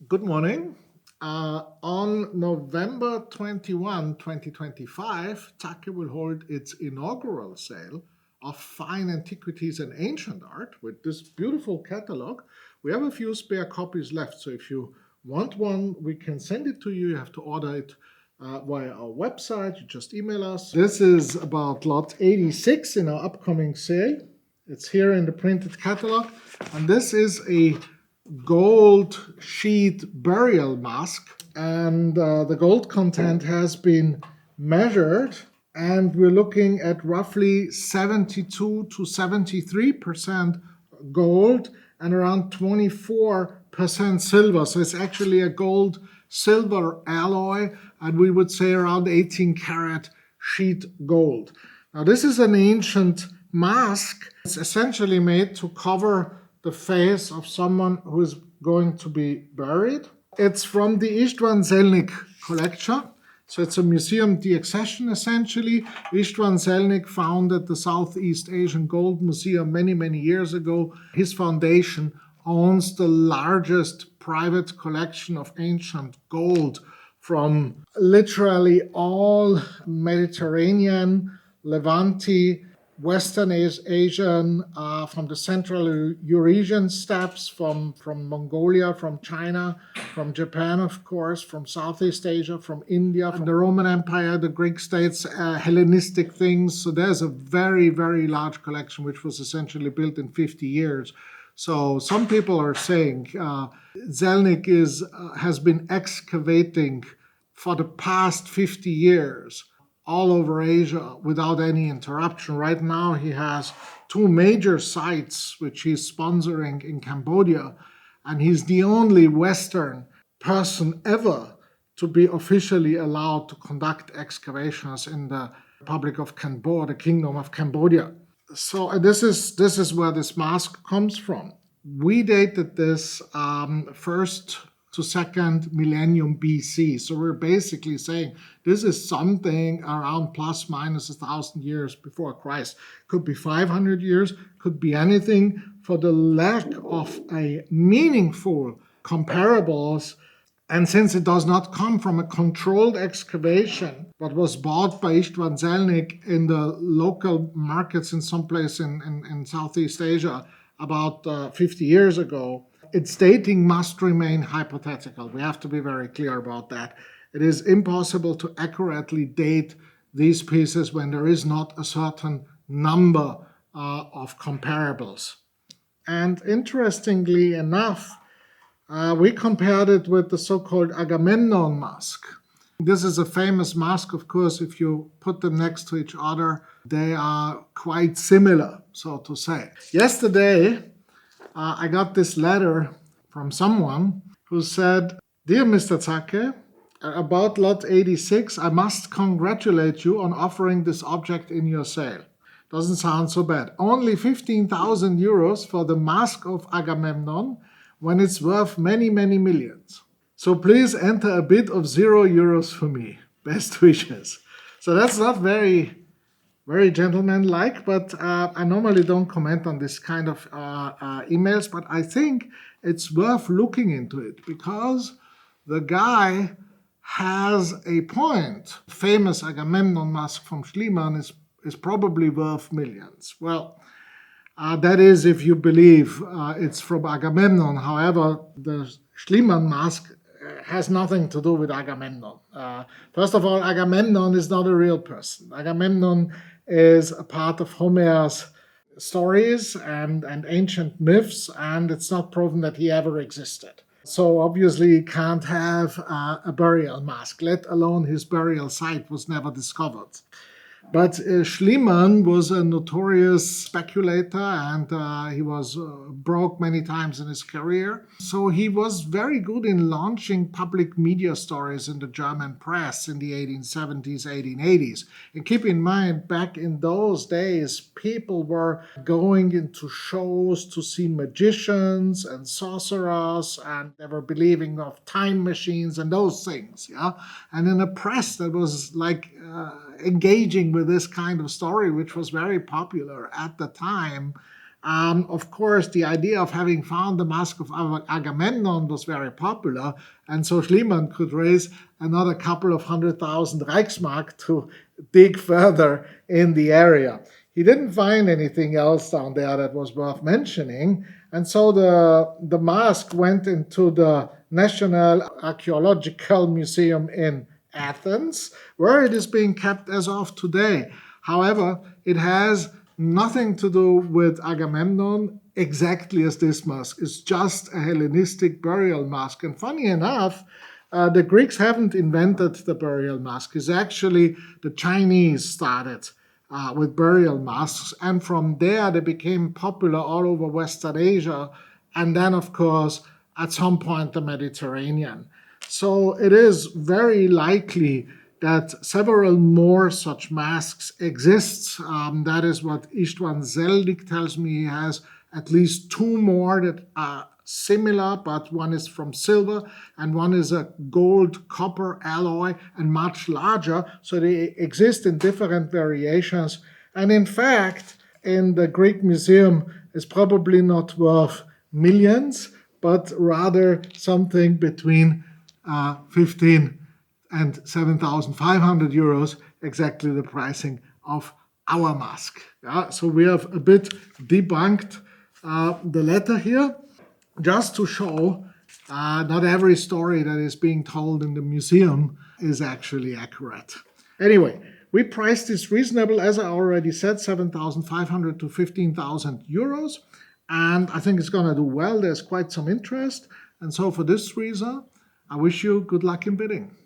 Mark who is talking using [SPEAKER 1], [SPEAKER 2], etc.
[SPEAKER 1] Good morning. On November 2025, Zacke will hold its inaugural sale of Fine Antiquities and Ancient Art with this beautiful catalog. We have a few spare copies left, so if you want one, we can send it to you. You have to order it via our website. You just email us. This is about lot 86 in our upcoming sale. It's here in the printed catalog, and this is a gold sheet burial mask, and the gold content has been measured, and we're looking at roughly 72 to 73% gold and around 24% silver. So it's actually a gold silver alloy, and we would say around 18 karat sheet gold. Now this is an ancient mask. It's essentially made to cover the face of someone who is going to be buried. It's from the István Zelnik collection. So it's a museum deaccession, essentially. István Zelnik founded the Southeast Asian Gold Museum many, many years ago. His foundation owns the largest private collection of ancient gold from literally all Mediterranean, Levante, Western Asian, from the Central Eurasian steppes, from Mongolia, from China, from Japan, of course, from Southeast Asia, from India, from the Roman Empire, the Greek states, Hellenistic things. So there's a very, very large collection, which was essentially built in 50 years. So some people are saying Zelnik has been excavating for the past 50 years all over Asia without any interruption. Right now he has two major sites which he's sponsoring in Cambodia, and he's the only Western person ever to be officially allowed to conduct excavations in the Republic of Cambodia, the Kingdom of Cambodia. So this is where this mask comes from. We dated this first to second millennium BC. So we're basically saying this is something around plus minus 1,000 years before Christ. Could be 500 years, could be anything. For the lack of a meaningful comparables, and since it does not come from a controlled excavation, but was bought by István Zelnik in the local markets in some place in Southeast Asia about 50 years ago, its dating must remain hypothetical. We have to be very clear about that. It is impossible to accurately date these pieces when there is not a certain number of comparables. And interestingly enough, we compared it with the so-called Agamemnon mask. This is a famous mask, of course. If you put them next to each other, they are quite similar, so to say. Yesterday, I got this letter from someone who said, "Dear Mr. Zacke, about lot 86, I must congratulate you on offering this object in your sale. Doesn't sound so bad. Only 15,000 euros for the mask of Agamemnon when it's worth many, many millions. So please enter a bid of €0 for me. Best wishes." So that's not very gentlemanlike, but I normally don't comment on this kind of emails, but I think it's worth looking into it because the guy has a point. Famous Agamemnon mask from Schliemann is probably worth millions. Well, that is if you believe it's from Agamemnon. However, the Schliemann mask has nothing to do with Agamemnon. First of all, Agamemnon is not a real person. Agamemnon is a part of Homer's stories and ancient myths, and it's not proven that he ever existed. So obviously he can't have a burial mask, let alone his burial site was never discovered. But Schliemann was a notorious speculator, and he was broke many times in his career. So he was very good in launching public media stories in the German press in the 1870s, 1880s. And keep in mind, back in those days, people were going into shows to see magicians and sorcerers, and they were believing of time machines and those things. Yeah, and in a press that was like engaging with this kind of story, which was very popular at the time, Of course, the idea of having found the mask of Agamemnon was very popular, and so Schliemann could raise another couple of 100,000 Reichsmark to dig further in the area. He didn't find anything else down there that was worth mentioning, and so the mask went into the National Archaeological Museum in Athens, where it is being kept as of today. However, it has nothing to do with Agamemnon exactly as this mask. It's just a Hellenistic burial mask. And funny enough, the Greeks haven't invented the burial mask. It's actually the Chinese started with burial masks. And from there, they became popular all over Western Asia. And then, of course, at some point, the Mediterranean. So it is very likely that several more such masks exist. That is what Istvan Zeldik tells me. He has at least 2 more that are similar, but one is from silver and one is a gold copper alloy and much larger. So they exist in different variations. And in fact, in the Greek Museum, it's probably not worth millions, but rather something between 15 and 7,500 euros, exactly the pricing of our mask. Yeah, so we have a bit debunked the letter here, just to show not every story that is being told in the museum is actually accurate. Anyway, we priced this reasonable, as I already said, 7,500 to 15,000 euros. And I think it's going to do well. There's quite some interest. And so for this reason, I wish you good luck in bidding.